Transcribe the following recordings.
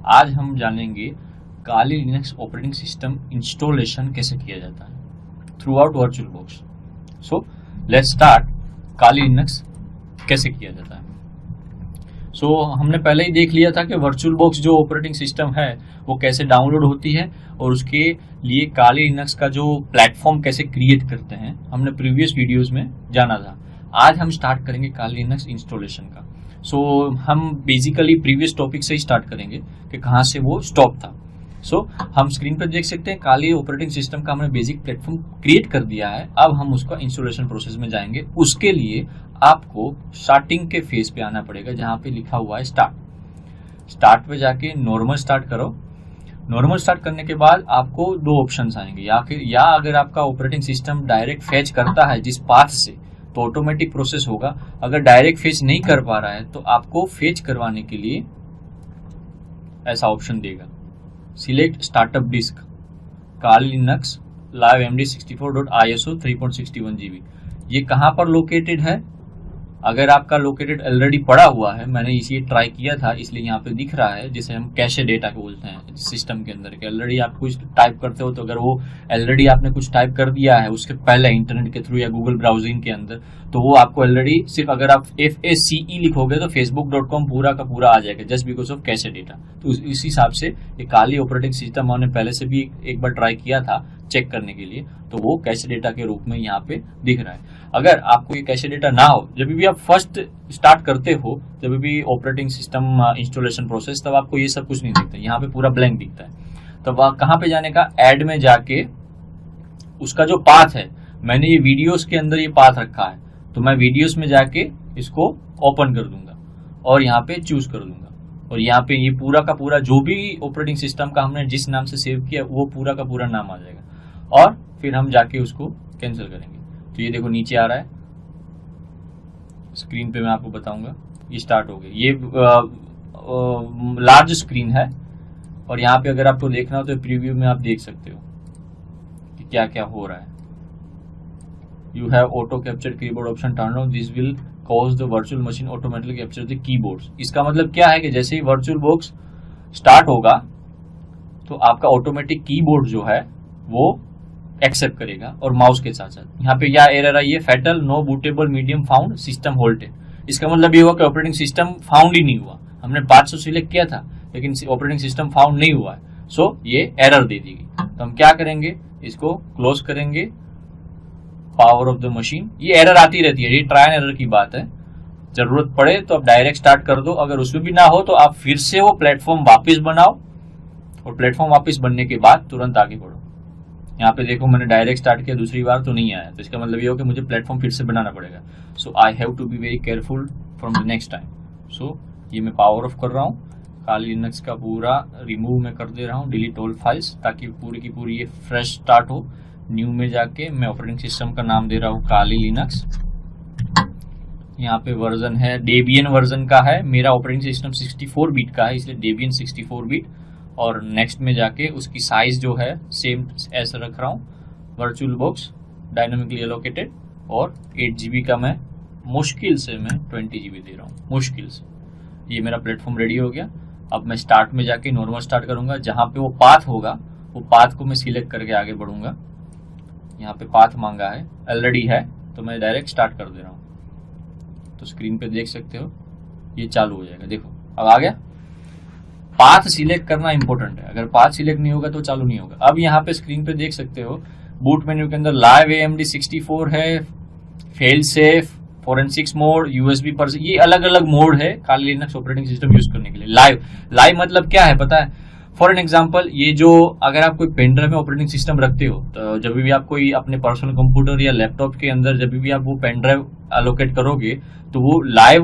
आज हम जानेंगे काली लिनक्स ऑपरेटिंग सिस्टम इंस्टॉलेशन कैसे किया जाता है through out virtual box. So let's start. Kali Linux कैसे किया जाता है। हमने पहले ही देख लिया था कि वर्चुअल बॉक्स जो ऑपरेटिंग सिस्टम है वो कैसे डाउनलोड होती है और उसके लिए काली लिनक्स का जो प्लेटफॉर्म कैसे क्रिएट करते हैं हमने प्रीवियस वीडियोस में जाना था। आज हम स्टार्ट करेंगे काली लिनक्स इंस्टॉलेशन का। हम बेसिकली प्रीवियस टॉपिक से ही स्टार्ट करेंगे कि कहाँ से वो स्टॉप था। हम स्क्रीन पर देख सकते हैं काली ऑपरेटिंग सिस्टम का हमने बेसिक प्लेटफॉर्म क्रिएट कर दिया है। अब हम उसका इंस्टॉलेशन प्रोसेस में जाएंगे। उसके लिए आपको स्टार्टिंग के फेज पे आना पड़ेगा जहां पे लिखा हुआ है स्टार्ट पे जाके नॉर्मल स्टार्ट करो। नॉर्मल स्टार्ट करने के बाद आपको दो ऑप्शंस आएंगे, या अगर आपका ऑपरेटिंग सिस्टम डायरेक्ट फेच करता है जिस पाथ से तो ऑटोमेटिक प्रोसेस होगा। अगर डायरेक्ट फेच नहीं कर पा रहा है तो आपको फेच करवाने के लिए ऐसा ऑप्शन देगा, सिलेक्ट स्टार्टअप डिस्क काली लिनक्स लाइव md64.iso 3.61 GB। ये कहां पर लोकेटेड है? अगर आपका लोकेटेड ऑलरेडी पड़ा हुआ है, मैंने इसी ट्राई किया था इसलिए यहाँ पे दिख रहा है, जिसे हम कैशे डेटा को बोलते हैं सिस्टम के अंदर के। ऑलरेडी आप कुछ टाइप करते हो तो अगर वो ऑलरेडी आपने कुछ टाइप कर दिया है उसके पहले इंटरनेट के थ्रू या गूगल ब्राउजिंग के अंदर, तो वो आपको ऑलरेडी सिर्फ अगर आप FACE लिखोगे तो facebook.com पूरा का पूरा आ जाएगा just because of cache data. तो इस हिसाब से ये काली ऑपरेटिंग सिस्टम हमने पहले से भी एक बार ट्राई किया था चेक करने के लिए, तो वो कैशे डेटा के रूप में यहाँ पे दिख रहा है। अगर आपको ये कैशे डेटा ना हो, जब भी आप फर्स्ट स्टार्ट करते हो, जब भी ऑपरेटिंग सिस्टम इंस्टॉलेशन प्रोसेस, तब आपको ये सब कुछ नहीं दिखता, यहाँ पे पूरा ब्लैंक दिखता है। तब कहाँ पे जाने का? ऐड में जाके उसका जो पाथ है, मैंने ये वीडियोस के अंदर ये पाथ रखा है तो मैं वीडियोस में जाके इसको ओपन कर दूंगा और यहाँ पे चूज कर दूंगा और यहाँ पे ये पूरा का पूरा जो भी ऑपरेटिंग सिस्टम का हमने जिस नाम से सेव किया वो पूरा का पूरा नाम आ जाएगा और फिर हम जाके उसको कैंसिल करेंगे। तो ये देखो नीचे आ रहा है स्क्रीन पे, मैं आपको बताऊंगा। ये स्टार्ट हो गया, ये लार्ज स्क्रीन है और यहाँ पे अगर आपको देखना हो तो प्रीव्यू में आप देख सकते हो कि क्या क्या हो रहा है। You have auto capture keyboard option turn on, this will cause the virtual machine automatically capture the keyboards. इसका मतलब क्या है कि जैसे ही वर्चुअल बॉक्स स्टार्ट होगा तो आपका ऑटोमेटिक कीबोर्ड जो है वो एक्सेप्ट करेगा और माउस के साथ साथ। यहाँ पे क्या एरर आई है? Fatal no bootable medium found system halted. इसका मतलब ये हुआ कि ऑपरेटिंग सिस्टम फाउंड ही नहीं हुआ। हमने 500 सिलेक्ट किया था लेकिन ऑपरेटिंग सिस्टम फाउंड नहीं हुआ है, ये एरर दे देगी। तो हम क्या करेंगे, इसको क्लोज करेंगे, पावर ऑफ द मशीन। ये एरर आती रहती है, ये ट्रायल एरर की बात है। जरूरत पड़े तो आप डायरेक्ट स्टार्ट कर दो, अगर उसमें भी ना हो तो आप फिर से वो प्लेटफॉर्म वापस बनाओ और प्लेटफॉर्म वापस बनने के बाद तुरंत आगे बढ़ो। यहाँ पे देखो मैंने डायरेक्ट स्टार्ट किया, दूसरी बार तो नहीं आया, तो इसका मतलब ये हो कि मुझे प्लेटफॉर्म फिर से बनाना पड़ेगा। I have to be very careful from the next time. ये मैं पावर ऑफ कर रहा हूँ, काली लिनक्स का पूरा रिमूव मैं कर दे रहा हूँ, डिलीट ऑल फाइल्स, ताकि पूरी की पूरी ये फ्रेश स्टार्ट हो। न्यू में जाके मैं ऑपरेटिंग सिस्टम का नाम दे रहा हूँ काली लिनक्स। यहाँ पे वर्जन है डेबियन वर्जन का है, मेरा ऑपरेटिंग सिस्टम 64 बिट का है इसलिए डेबियन 64 बिट। और नेक्स्ट में जाके उसकी साइज जो है सेम ऐसा रख रहा हूँ, वर्चुअल बॉक्स डायनामिकली एलोकेटेड, और 8 GB का मैं मुश्किल से मैं 20 GB दे रहा हूँ, मुश्किल से। ये मेरा प्लेटफॉर्म रेडी हो गया। अब मैं स्टार्ट में जाके नॉर्मल स्टार्ट करूंगा, जहां पे वो पाथ होगा वो पाथ को मैं सिलेक्ट करके आगे बढ़ूंगा। यहाँ पे पाथ मांगा है, ऑलरेडी है, तो मैं डायरेक्ट स्टार्ट कर दे रहा हूँ। तो स्क्रीन पे देख सकते हो ये चालू हो जाएगा। देखो अब आ गया। पाथ सिलेक्ट करना इंपॉर्टेंट है, अगर पाथ सिलेक्ट नहीं होगा तो चालू नहीं होगा। अब यहाँ पे स्क्रीन पे देख सकते हो बूट मेन्यू के अंदर लाइव AMD64 है, fail safe, forensics mode, USB पर, ये अलग अलग मोड है काली लिनक्स ऑपरेटिंग सिस्टम यूज करने के लिए। लाइव मतलब क्या है पता है? फॉर एन एग्जाम्पल, ये जो अगर आप कोई पेन ड्राइव में ऑपरेटिंग सिस्टम रखते हो तो जब भी आप कोई अपने पर्सनल कंप्यूटर या लैपटॉप के अंदर जब भी आप वो पेन ड्राइव एलोकेट करोगे तो वो लाइव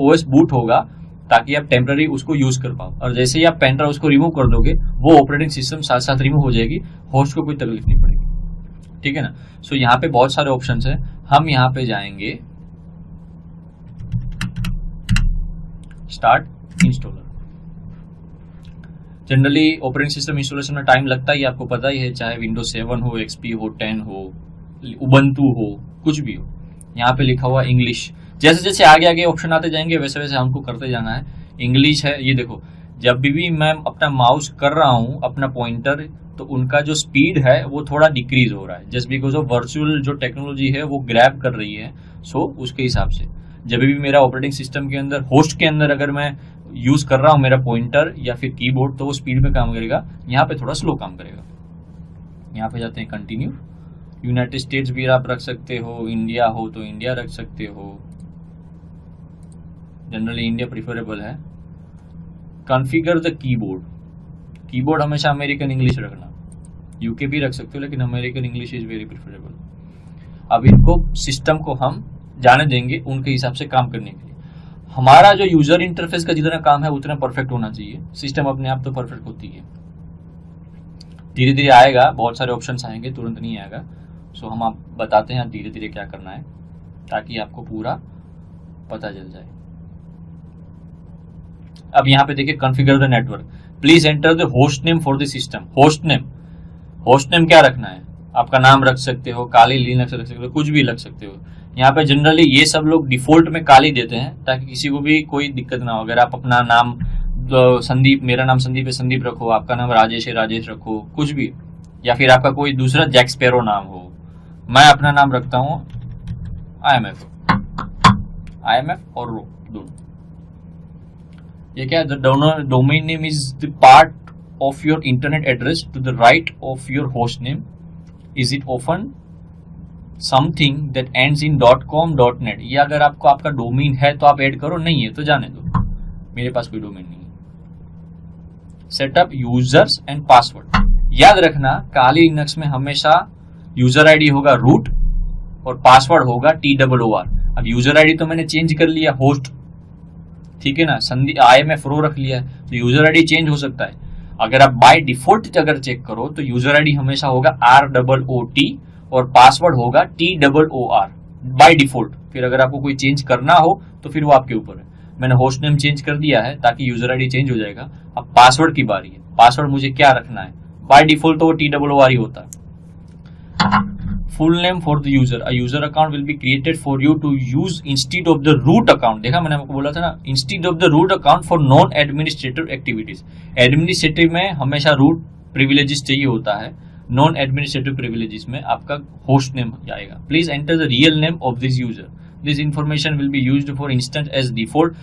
OS बूट होगा ताकि आप टेम्पररी उसको यूज कर पाओ। और जैसे ही आप पेन ड्राइव उसको रिमूव कर दोगे वो ऑपरेटिंग सिस्टम साथ साथ रिमूव हो जाएगी, होस्ट को कोई तकलीफ नहीं पड़ेगी। ठीक है ना? यहाँ पे बहुत सारे ऑप्शन है। हम यहाँ पे जाएंगे start installer. Generally operating system installation में टाइम लगता ही, आपको पता ही है, चाहे विंडोज 7 हो, XP हो, 10 हो, उबंटू हो, कुछ भी हो। यहाँ पे लिखा हुआ इंग्लिश, जैसे जैसे आगे आगे ऑप्शन आते जाएंगे वैसे वैसे हमको करते जाना है। इंग्लिश है, ये देखो जब भी मैं अपना माउस कर रहा हूं अपना पॉइंटर, तो उनका जो स्पीड है वो थोड़ा डिक्रीज हो रहा है, जस्ट बिकॉज ऑफ वर्चुअल जो टेक्नोलॉजी है वो ग्रैब कर रही है। सो उसके हिसाब से जब भी मेरा ऑपरेटिंग सिस्टम के अंदर, होस्ट के अंदर अगर मैं यूज कर रहा हूं मेरा पॉइंटर या फिर कीबोर्ड, तो वो स्पीड में काम करेगा, यहाँ पे थोड़ा स्लो काम करेगा। यहाँ पे जाते हैं कंटिन्यू। यूनाइटेड स्टेट्स भी आप रख सकते हो, इंडिया हो तो इंडिया रख सकते हो, जनरली इंडिया प्रिफरेबल है। कॉन्फ़िगर द कीबोर्ड, कीबोर्ड हमेशा अमेरिकन इंग्लिश रखना, यूके भी रख सकते हो लेकिन American English is very preferable. अब इनको सिस्टम को हम जाने देंगे उनके हिसाब से काम करने के लिए। हमारा जो यूजर इंटरफेस का जितना काम है उतना परफेक्ट होना चाहिए, सिस्टम अपने आप तो परफेक्ट होती है, धीरे धीरे आएगा, बहुत सारे ऑप्शंस आएंगे, तुरंत नहीं आएगा। सो हम आप बताते हैं धीरे धीरे क्या करना है ताकि आपको पूरा पता चल जाए। अब यहाँ पे देखिए configure the network, please enter the host name for the system. Host name क्या रखना है, आपका नाम रख सकते हो, काली लिनक्स रख सकते हो, कुछ भी रख सकते हो। यहाँ पे जनरली ये सब लोग डिफॉल्ट में काली देते हैं ताकि किसी को भी कोई दिक्कत ना हो। अगर आप अपना नाम संदीप, मेरा नाम संदीप है, संदीप रखो, आपका नाम राजेश है, राजेश रखो, कुछ भी, या फिर आपका कोई दूसरा जैक स्पैरो नाम हो। मैं अपना नाम रखता हूँ IMF और रो दोनों। ये क्या है, the domain name is the part of your internet address to the right of your host name. Is it often something that ends in .com .net। ये अगर आपको आपका डोमेन है तो आप ऐड करो, नहीं है तो जाने दो, मेरे पास कोई डोमेन नहीं है। सेटअप यूजर्स एंड पासवर्ड, याद रखना काली लिनक्स में हमेशा यूजर आईडी होगा रूट और पासवर्ड होगा TOOR। अब यूजर आईडी तो मैंने चेंज कर लिया होस्ट, ठीक है ना, IMF रो रख लिया है, तो यूजर आईडी चेंज हो सकता है। अगर आप बाय डिफॉल्ट अगर चेक करो तो यूजर आईडी हमेशा होगा ROOT और पासवर्ड होगा TOOR बाय डिफॉल्ट। फिर अगर आपको कोई चेंज करना हो तो फिर वो आपके ऊपर है। मैंने होस्ट नेम चेंज कर दिया है ताकि यूजर आईडी चेंज हो जाएगा। अब पासवर्ड की बारी है, पासवर्ड मुझे क्या रखना है, बाय डिफॉल्ट तो वो TOOR ही होता है। Full name for the user, a user account will be created for you to use instead of the root account. देखा मैंने आपको बोला था ना, instead of the root account for non administrative activities. Administrative में हमेशा रूट प्रिविलेजेस चाहिए होता है, नॉन एडमिनिस्ट्रेटिव प्रिविलेजेस में आपका होस्ट नेम आएगा। Please enter the real name of this user, this information will be used for instance as default.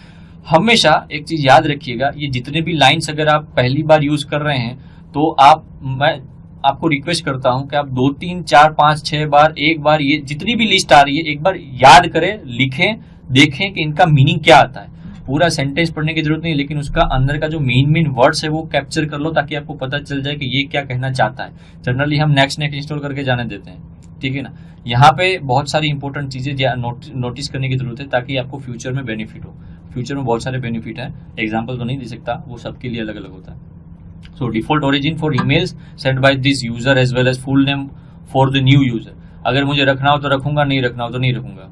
हमेशा एक चीज याद रखिएगा, ये जितने भी लाइन्स अगर आप पहली बार यूज कर रहे हैं तो मैं आपको रिक्वेस्ट करता हूं कि आप 2 3 4 5 6 बार, एक बार ये जितनी भी लिस्ट आ रही है एक बार याद करें, लिखें, देखें कि इनका मीनिंग क्या आता है। पूरा सेंटेंस पढ़ने की जरूरत नहीं, लेकिन उसका अंदर का जो मेन वर्ड्स है वो कैप्चर कर लो ताकि आपको पता चल जाए कि ये क्या कहना चाहता है। जनरली हम नेक्स्ट इंस्टॉल करके जाने देते हैं, ठीक है ना। यहाँ पे बहुत सारी इंपॉर्टेंट चीजें नोटिस करने की जरूरत है ताकि आपको फ्यूचर में बेनिफिट हो। फ्यूचर में बहुत सारे बेनिफिट है, एग्जाम्पल तो नहीं दे सकता, वो सबके लिए अलग अलग होता है। So default origin for emails sent by this user as well as full name for the new user। अगर मुझे रखना हो तो रखूंगा, नहीं रखना हो तो नहीं रखूंगा।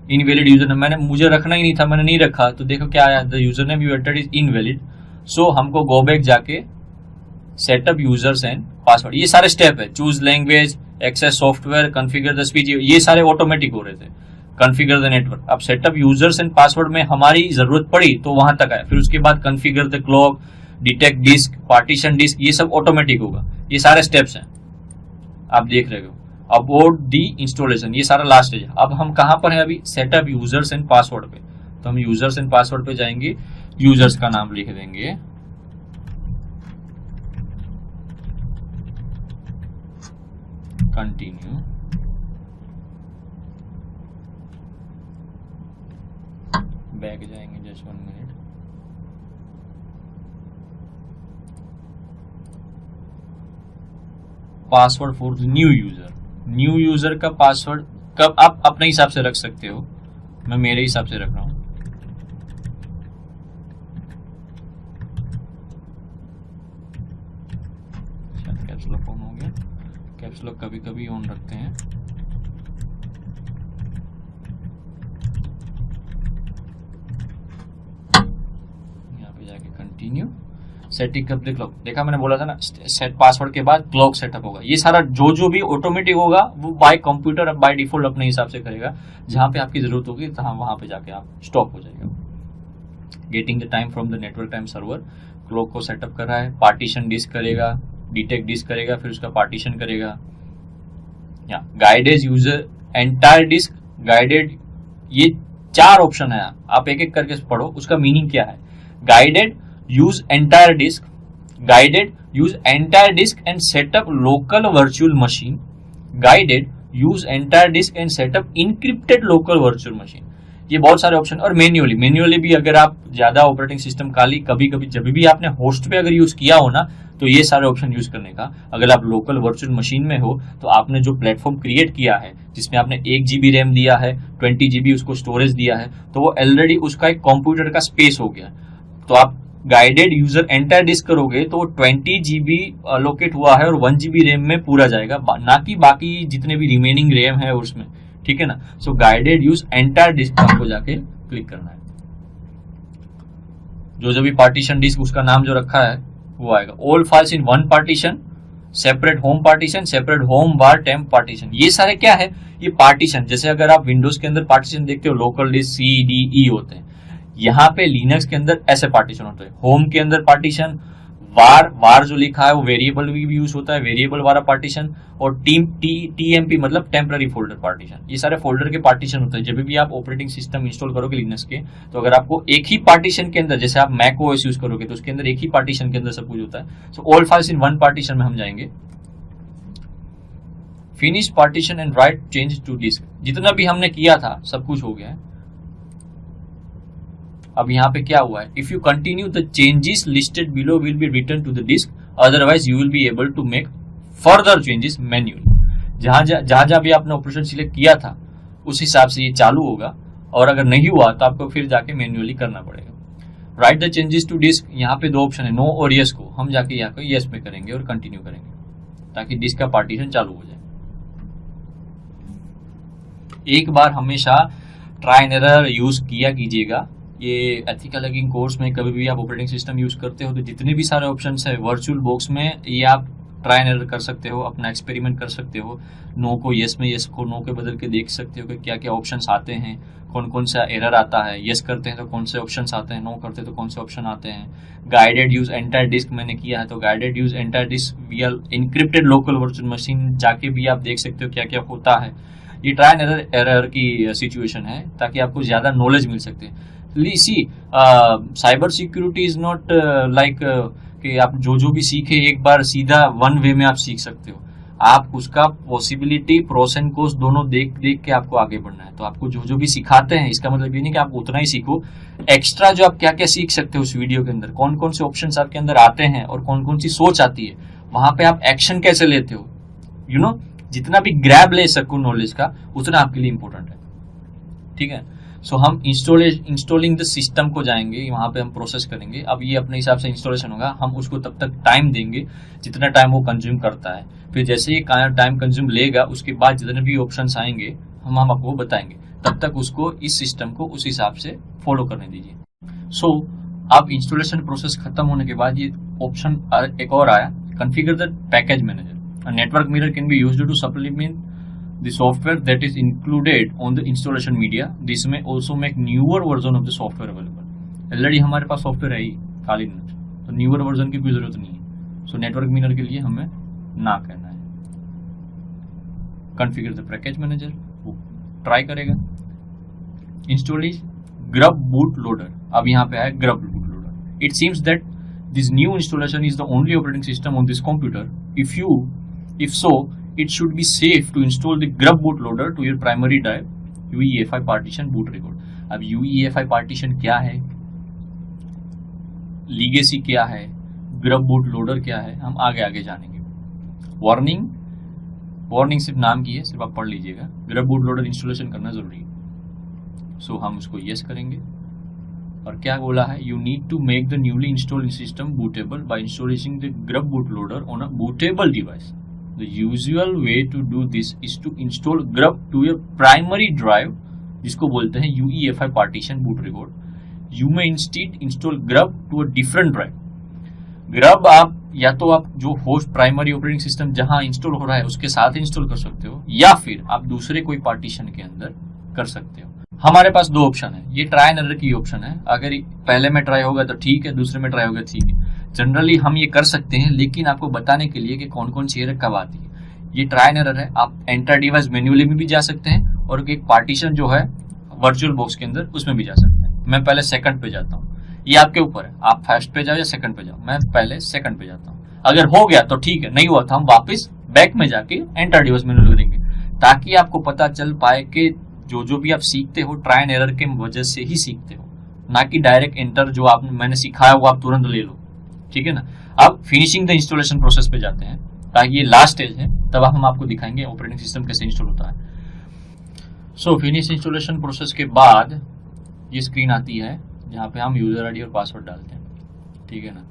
इनवैलिड यूजर नेम, मैंने मुझे रखना ही नहीं था, मैंने नहीं रखा, तो देखो क्या आया, the user name you entered is invalid. So हमको गो बैक जाके सेटअप यूजर्स एंड पासवर्ड, ये सारे स्टेप है, choose language, access software, configure the speech, ये सारे ऑटोमेटिक हो रहे थे। कॉन्फ़िगर द नेटवर्क, अब सेटअप यूजर्स एंड पासवर्ड में हमारी जरूरत पड़ी तो वहां तक आया। फिर उसके बाद configure the clock, detect disk, partition disk, ये सब ऑटोमेटिक होगा। ये सारे स्टेप्स हैं, आप देख रहे हो। अबाउट दी इंस्टॉलेशन, ये सारा लास्ट है। अब हम कहां पर है अभी, सेटअप यूजर्स एंड पासवर्ड पे। तो हम यूजर्स एंड पासवर्ड पे जाएंगे, यूजर्स का नाम लिख देंगे कंटिन्यू, बैक जाएंगे just 1 minute. Password for the new user, new user का पासवर्ड कब आप अपने हिसाब से रख सकते हो, मैं मेरे हिसाब से रख रहा हूं। कैप्स लॉक ऑन हो गया, कैप्स लॉक कभी कभी ऑन रखते हैं। यहाँ पे जाके continue, setting up the clock, देखा मैंने बोला था ना, सेट पासवर्ड के बाद क्लॉक सेटअप होगा। ये सारा जो भी ऑटोमेटिक होगा वो बाय कंप्यूटर बाय डिफॉल्ट अपने हिसाब से करेगा। जहां पे आपकी जरूरत होगी वहां पे जाके आप स्टॉप हो जाएगा। Getting the time from the network time server, clock को सेटअप कर रहा है, पार्टीशन डिस्क करेगा, डिटेक्ट डिस्क करेगा, फिर उसका पार्टीशन करेगा। Guided user entire disk, guided, ये 4 ऑप्शन है, आप एक एक करके पढ़ो उसका मीनिंग क्या है। Guided use entire disk, guided use entire disk and setup local virtual machine, guided use entire disk and setup encrypted local virtual machine. ये बहुत सारे ऑप्शन। और मैन्युअली भी अगर आप ज्यादा ऑपरेटिंग सिस्टम कभी कभी जब भी आपने होस्ट पे अगर यूज किया हो ना, तो ये सारे ऑप्शन यूज करने का। अगर आप लोकल वर्चुअल मशीन में हो तो आपने जो प्लेटफॉर्म क्रिएट किया है जिसमें आपने 1 GB रैम दिया है, 20 GB उसको स्टोरेज दिया है, तो वो ऑलरेडी उसका एक कंप्यूटर का स्पेस हो गया। तो आप गाइडेड यूजर एंटायर डिस्क करोगे तो 20 GB अलोकेट हुआ है और 1 GB रैम में पूरा जाएगा, ना कि बाकी जितने भी रिमेनिंग रैम है उसमें, ठीक है ना। सो गाइडेड यूज एंटायर डिस्क आपको जाके क्लिक करना है। जो भी पार्टीशन डिस्क उसका नाम जो रखा है वो आएगा। All files in one partition, separate home partition, separate home bar temp partition, ये सारे क्या है, ये पार्टीशन। जैसे अगर आप विंडोज के अंदर पार्टीशन देखते हो, लोकल डिस्क CDE होते हैं, यहाँ पे लिनक्स के अंदर ऐसे पार्टीशन होते हैं। होम के अंदर पार्टीशन, वार जो लिखा है वो वेरिएबल भी यूज होता है, वेरिएबल वाला पार्टीशन, और TMP मतलब टेम्पररी फोल्डर पार्टीशन। ये सारे फोल्डर के पार्टीशन होते हैं। जब भी आप ऑपरेटिंग सिस्टम इंस्टॉल करोगे लिनक्स के, तो अगर आपको एक ही पार्टीशन के अंदर, जैसे आप मैक OS यूज करोगे तो उसके अंदर एक ही पार्टीशन के अंदर सब कुछ होता है। So all files in one partition में हम जाएंगे। Finish partition and write changes to disk, जितना भी हमने किया था सब कुछ हो गया है। अब यहाँ पे क्या हुआ है, if you continue the changes listed below will be written to the disk, otherwise you will be able to make further changes manually. जहां भी आपने ऑपरेशन सिलेक्ट किया था उस हिसाब से ये चालू होगा, और अगर नहीं हुआ तो आपको फिर जाके मैन्युअली करना पड़ेगा। Write the changes to disk, यहाँ पे 2 ऑप्शन है, नो और यस को हम जाके यहाँ पे यस पे करेंगे और कंटिन्यू करेंगे ताकि डिस्क का पार्टीशन चालू हो जाए। एक बार हमेशा ट्राई एंड एरर यूज किया कीजिएगा। ये एथिकल हैकिंग कोर्स में कभी भी आप ऑपरेटिंग सिस्टम यूज करते हो तो जितने भी सारे ऑप्शंस है वर्चुअल बॉक्स में, ये आप ट्राई एंड एरर कर सकते हो, अपना एक्सपेरिमेंट कर सकते हो। नो को यस में, यस को नो के बदल के देख सकते हो कि क्या क्या ऑप्शंस आते हैं, कौन कौन सा एरर आता है। यस करते हैं तो कौन से ऑप्शंस आते हैं, नो करते हैं तो कौन से ऑप्शन आते हैं। गाइडेड यूज एंटायर डिस्क मैंने किया है, तो गाइडेड यूज एंटायर डिस्क विया इनक्रिप्टेड लोकल वर्चुअल मशीन जाके भी आप देख सकते हो क्या क्या होता है। ये ट्राई एंड एरर की सिचुएशन है ताकि आपको ज्यादा नॉलेज मिल सकते हैं। See cyber security is not like कि आप जो भी सीखे एक बार सीधा वन वे में आप सीख सकते हो। आप उसका पॉसिबिलिटी, प्रोस एंड कोस दोनों देख के आपको आगे बढ़ना है। तो आपको जो भी सिखाते हैं इसका मतलब ये नहीं कि आप उतना ही सीखो, एक्स्ट्रा जो आप क्या क्या सीख सकते हो उस वीडियो के अंदर, कौन कौन से ऑप्शंस आपके अंदर आते हैं और कौन कौन सी सोच आती है, वहां पे आप एक्शन कैसे लेते हो, यू नो, जितना भी ग्रैब ले सको नॉलेज का उतना आपके लिए इंपॉर्टेंट है, ठीक है। सो हम इंस्टॉलिंग द सिस्टम को जाएंगे, वहां पे हम प्रोसेस करेंगे। अब ये अपने हिसाब से इंस्टॉलेशन होगा, हम उसको तब तक टाइम देंगे जितना टाइम वो कंज्यूम करता है। फिर जैसे ये टाइम कंज्यूम लेगा उसके बाद जितने भी ऑप्शंस आएंगे हम आपको बताएंगे, तब तक उसको इस सिस्टम को उस हिसाब से फॉलो करने दीजिए। सो अब इंस्टॉलेशन प्रोसेस खत्म होने के बाद ये ऑप्शन एक और आया, configure the package manager. A network mirror can be used to supplement the software that is included on the installation media. This may also make newer version of the software available. Already हमारे पास software है ही खाली नहीं, तो newer version की कोई जरूरत नहीं है। सो नेटवर्क मिरर के लिए हमें ना कहना है। कॉन्फ़िगर द पैकेज मैनेजर, वो ट्राई करेगा। इंस्टॉल ग्रब बूट लोडर, अब यहाँ पे आया grub boot loader. It seems that this new installation is the only operating system on this computer. If so, it should be safe to install the grub bootloader to your primary drive, UEFI partition boot record. अब UEFI partition क्या है, legacy क्या है, grub bootloader क्या है, हम आगे जानेंगे। वार्निंग सिर्फ नाम की है, सिर्फ आप पढ़ लीजिएगा। grub bootloader इंस्टॉलेशन करना जरूरी है। सो हम उसको yes करेंगे। और क्या बोला है, you need to make the newly installed system bootable by installing the grub bootloader on a bootable device. The usual way to do this is to install grub to your primary drive, जिसको बोलते हैं UEFI partition boot record. You may instead install grub to a different drive. Grub आप या तो आप जो host primary operating system जहां install हो रहा है उसके साथ इंस्टॉल कर सकते हो, या फिर आप दूसरे कोई पार्टीशन के अंदर कर सकते हो। हमारे पास दो ऑप्शन है, ये ट्राई एंड एरर की ऑप्शन है। अगर पहले में ट्राई होगा तो ठीक है, दूसरे में ट्राई होगा ठीक है। जनरली हम ये कर सकते हैं, लेकिन आपको बताने के लिए कि कौन कौन सी एरर कब आती है। ये ट्राई एंड एरर है, आप एंटर डिवाइस मैन्युअली में भी जा सकते हैं और एक पार्टीशन जो है वर्चुअल बॉक्स के अंदर उसमें भी जा सकते हैं। मैं पहले सेकंड पे जाता हूँ, ये आपके ऊपर है, आप फर्स्ट पे जाओ या सेकंड पे जाओ। मैं पहले सेकंड पे जाता हूँ। अगर हो गया तो ठीक है, नहीं हुआ तो हम वापस बैक में जाके एंटर डिवाइस मैन्युअल करेंगे, ताकि आपको पता चल पाए कि जो भी आप सीखते हो ट्राई एंड एरर के वजह से ही सीखते हो, ना कि डायरेक्ट एंटर जो मैंने सिखाया वो आप तुरंत ले लो, ठीक है ना। अब फिनिशिंग द इंस्टॉलेशन प्रोसेस पे जाते हैं, ताकि ये लास्ट स्टेज है, तब हम आपको दिखाएंगे ऑपरेटिंग सिस्टम कैसे इंस्टॉल होता है। सो फिनिश इंस्टॉलेशन प्रोसेस के बाद ये स्क्रीन आती है जहाँ पे हम यूजर आईडी और पासवर्ड डालते हैं, ठीक है ना।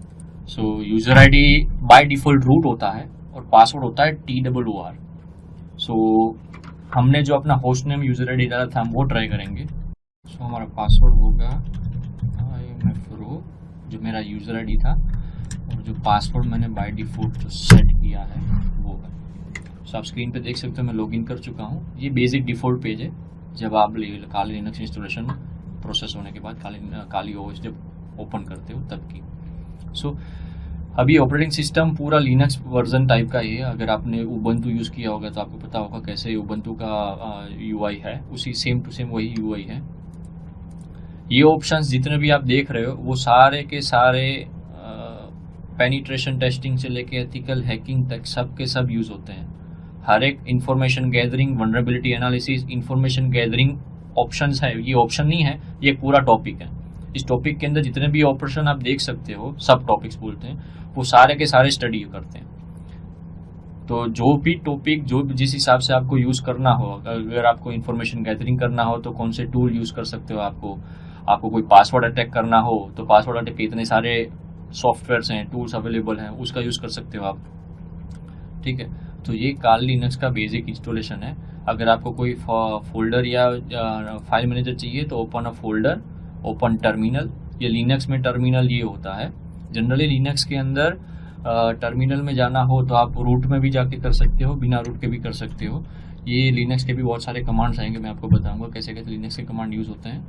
So user ID by default root होता है और पासवर्ड होता है TOOR। सो हमने जो अपना होस्ट नेम यूजर आईडी डाला था हम वो ट्राई करेंगे। सो हमारा पासवर्ड होगा IMFRO, जो मेरा यूजर आईडी था, और जो पासवर्ड मैंने बाय डिफॉल्ट सेट किया है वो है। सो आप स्क्रीन पे देख सकते हो मैं लॉगिन कर चुका हूँ। ये बेसिक डिफॉल्ट पेज है जब आप काली लिनक्स इंस्टॉलेशन प्रोसेस होने के बाद काली OS जब ओपन करते हो तब की। सो अभी ऑपरेटिंग सिस्टम पूरा लिनक्स वर्जन टाइप का ही है। अगर आपने उबंटू यूज़ किया होगा तो आपको पता होगा कैसे उबंटू का UI है, उसी सेम टू सेम वही UI है। ये ऑप्शंस जितने भी आप देख रहे हो वो सारे के सारे पेनिट्रेशन टेस्टिंग से लेके एथिकल हैकिंग तक सब के सब यूज होते हैं। हर एक information gathering, vulnerability analysis, information gathering options है। ये ऑप्शन नहीं है, ये पूरा टॉपिक है। इस टॉपिक के अंदर जितने भी ऑपरेशन आप देख सकते हो, सब टॉपिक्स बोलते हैं, वो सारे के सारे स्टडी करते हैं। तो जो भी टॉपिक जो जिस हिसाब से आपको यूज करना हो, अगर आपको इंफॉर्मेशन गैदरिंग करना हो तो कौन से टूल यूज कर सकते हो, आपको कोई पासवर्ड अटैक करना हो तो पासवर्ड अटैक के इतने सारे सॉफ्टवेयर्स हैं, टूल्स अवेलेबल हैं, उसका यूज कर सकते हो आप, ठीक है। तो ये काली लिनक्स का बेसिक इंस्टॉलेशन है। अगर आपको कोई फोल्डर या फाइल मैनेजर चाहिए तो open a folder, open terminal. ये लिनक्स में टर्मिनल ये होता है। जनरली लिनक्स के अंदर टर्मिनल में जाना हो तो आप रूट में भी जाके कर सकते हो, बिना रूट के भी कर सकते हो। ये लिनक्स के भी बहुत सारे कमांड्स आएंगे, मैं आपको बताऊंगा कैसे कैसे लिनक्स के कमांड यूज होते हैं,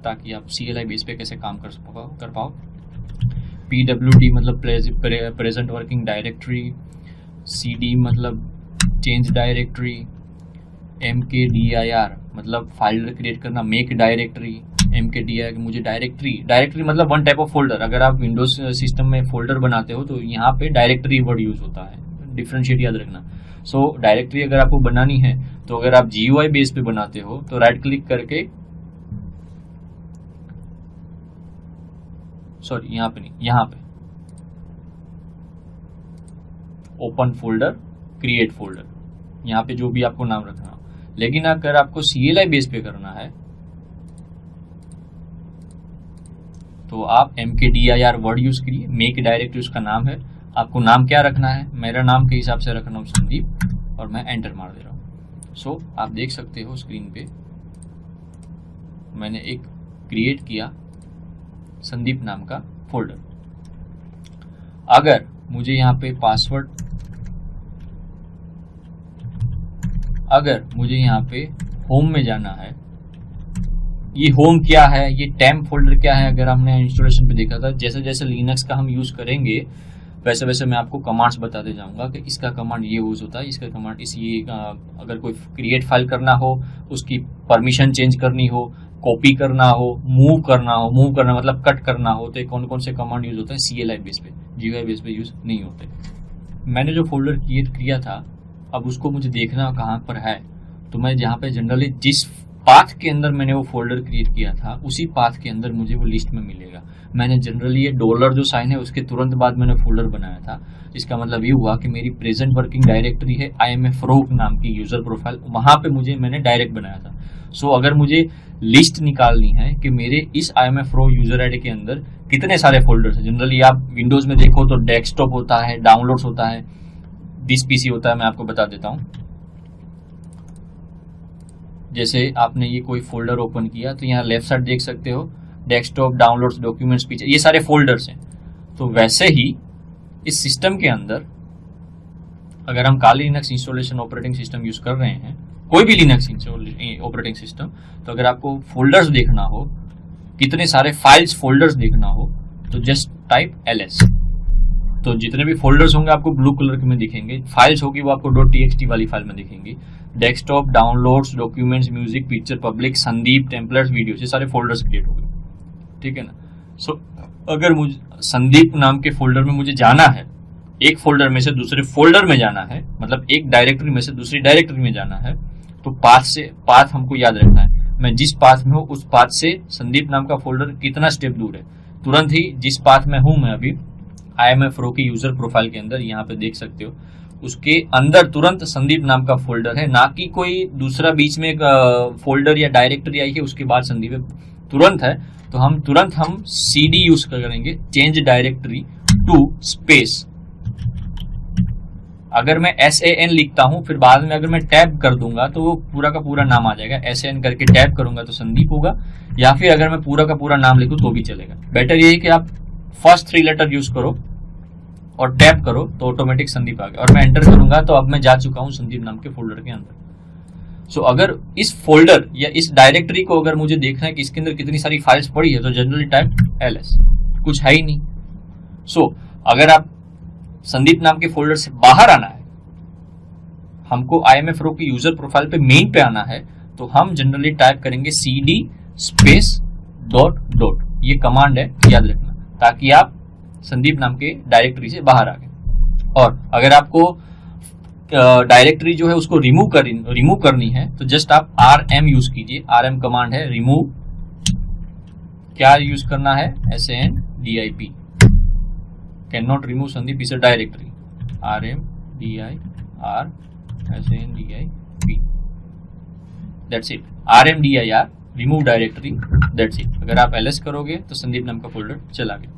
ताकि आप CLI बेस पे कैसे काम कर पाओ। PWD मतलब प्रेजेंट वर्किंग डायरेक्टरी, CD मतलब चेंज डायरेक्टरी, MKDIR मतलब फाइल क्रिएट करना, मेक डायरेक्टरी, MKDIR मुझे डायरेक्टरी मतलब वन टाइप ऑफ फोल्डर। अगर आप विंडोज सिस्टम में फोल्डर बनाते हो तो यहाँ पे डायरेक्टरी वर्ड यूज होता है, डिफरेंशिएट याद रखना। सो डायरेक्टरी अगर आपको बनानी है तो अगर आप GUI बेस पे बनाते हो तो राइट क्लिक करके, सॉरी यहाँ पे नहीं, यहाँ पे ओपन फोल्डर, क्रिएट फोल्डर, यहाँ पे जो भी आपको नाम रखना हो। लेकिन अगर आपको CLI बेस पे करना है तो आप MKDIR वर्ड यूज करिए। मेक डायरेक्टरी उसका नाम है, आपको नाम क्या रखना है, मेरा नाम के हिसाब से रखना हूँ संदीप, और मैं एंटर मार दे रहा हूँ। सो आप देख सकते हो स्क्रीन पे मैंने एक क्रिएट किया संदीप नाम का फोल्डर। अगर मुझे यहाँ पे पासवर्ड, अगर मुझे यहाँ पे होम में जाना है, ये होम क्या है, ये टेम्प फोल्डर क्या है, अगर हमने इंस्टॉलेशन पे देखा था, जैसे जैसे लिनक्स का हम यूज करेंगे वैसे वैसे मैं आपको कमांड्स बताते जाऊंगा कि इसका कमांड ये यूज होता है, इसका कमांड इस ये अगर कोई क्रिएट फाइल करना हो, उसकी परमिशन चेंज करनी हो, कॉपी करना हो, मूव करना मतलब कट करना हो, तो कौन कौन से कमांड यूज होते हैं CLI बेस पे, GUI बेस पे यूज नहीं होते। मैंने जो फोल्डर क्रिएट किया था, अब उसको मुझे देखना कहाँ पर है, तो मैं जहाँ पे जनरली जिस पाथ के अंदर मैंने वो फोल्डर क्रिएट किया था उसी पाथ के अंदर मुझे वो लिस्ट में मिलेगा। मैंने जनरली ये डॉलर जो साइन है उसके तुरंत बाद मैंने फोल्डर बनाया था। इसका मतलब ये हुआ कि मेरी प्रेजेंट वर्किंग डायरेक्टरी है IMFRO नाम की यूजर प्रोफाइल, वहां पे मैंने डायरेक्ट बनाया था। सो अगर मुझे लिस्ट निकालनी है कि मेरे इस IMFRO यूजर आईडी के अंदर कितने सारे फोल्डर्स हैं, जनरली आप विंडोज में देखो तो डेस्कटॉप होता है, डाउनलोड्स होता है, दिस PC होता है। मैं आपको बता देता हूँ, जैसे आपने ये कोई फोल्डर ओपन किया तो यहाँ लेफ्ट साइड देख सकते हो डेस्कटॉप, डाउनलोड्स, डॉक्यूमेंट्स, पीछे ये सारे फोल्डर्स हैं। तो वैसे ही इस सिस्टम के अंदर अगर हम Kali Linux installation operating system use कर रहे हैं कोई भी लिनक्स ऑपरेटिंग सिस्टम, तो अगर आपको फोल्डर्स देखना हो, कितने सारे फाइल्स फोल्डर्स देखना हो, तो जस्ट टाइप ls। तो जितने भी फोल्डर्स होंगे आपको ब्लू कलर में दिखेंगे, फाइल्स होगी वो आपको .txt वाली फाइल में दिखेंगी। Desktop, downloads, documents, music, picture, public, Sandeep, templates, video, ये सारे फोल्डर्स क्रिएट हो गए, ठीक है ना। सो अगर मुझे संदीप नाम के फोल्डर में मुझे जाना है, एक फोल्डर में से दूसरे फोल्डर में जाना है, मतलब एक डायरेक्टरी में से दूसरी डायरेक्टरी में जाना है, तो पाथ हमको याद रखना है। मैं जिस पाथ में हूँ उस पाथ से संदीप नाम का फोल्डर कितना स्टेप दूर है, तुरंत ही जिस पाथ में हूं मैं अभी IMF Pro की यूजर प्रोफाइल के अंदर, यहाँ पे देख सकते हो, उसके अंदर तुरंत संदीप नाम का फोल्डर है, ना कि कोई दूसरा बीच में एक फोल्डर या डायरेक्टरी आई है उसके बाद संदीप तुरंत है। तो हम तुरंत CD यूज करेंगे, चेंज डायरेक्टरी टू स्पेस। अगर मैं SAN लिखता हूं, फिर बाद में अगर मैं टैब कर दूंगा तो वो पूरा का पूरा नाम आ जाएगा। SAN करके टैब करूंगा तो संदीप होगा, या फिर अगर मैं पूरा का पूरा नाम लिखूं तो भी चलेगा। बेटर ये है कि आप फर्स्ट 3 लेटर यूज करो और टैप करो तो ऑटोमेटिक संदीप आ गया, और मैं एंटर करूंगा तो अब मैं जा चुका हूं संदीप नाम के फोल्डर के अंदर। सो अगर इस फोल्डर या इस डायरेक्टरी को अगर मुझे देखना है कि इसके अंदर कितनी सारी फाइल्स पड़ी है, तो जनरली टाइप ls, कुछ है ही नहीं। सो अगर आप संदीप नाम के फोल्डर से बाहर आना है, हमको IMF Pro की यूजर प्रोफाइल पे मेन पे आना है, तो हम जनरली टाइप करेंगे CD स्पेस डॉट। ये कमांड है, याद रखना, ताकि आप संदीप नाम के डायरेक्टरी से बाहर आ गए। और अगर आपको डायरेक्टरी जो है उसको रिमूव करनी है, तो जस्ट आप RM यूज कीजिए। RM कमांड है रिमूव, क्या यूज करना है, SANDIP, can not remove Sandeep is directory, RMDIR SANDIP, that's it, RMDIR remove directory, that's it. अगर आप ls करोगे तो संदीप नाम का फोल्डर चला गया,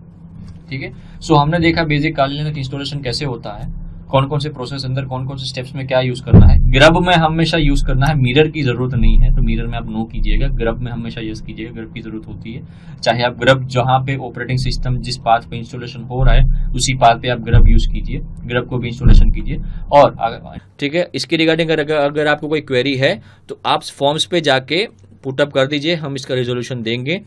ठीक है। सो हमने देखा बेसिक काली लिनक्स इंस्टॉलेशन कैसे होता है, कौन कौन से प्रोसेस अंदर कौन कौन से स्टेप्स में क्या यूज करना है। ग्रब में हमेशा यूज करना है, मिरर की जरूरत नहीं है, तो मिरर में आप नो कीजिएगा, ग्रब में हमेशा यस कीजिएगा, ग्रब की जरूरत होती है। चाहे आप ग्रब जहां पे ऑपरेटिंग सिस्टम जिस पाथ पे इंस्टॉलेशन हो रहा है उसी पाथ पे आप ग्रब यूज कीजिए, ग्रब को भी इंस्टॉलेशन कीजिए। और ठीक है, इसके रिगार्डिंग अगर आपको कोई क्वेरी है तो आप फॉर्म्स पे जाके पुटअप कर दीजिए, हम इसका रिजोल्यूशन देंगे।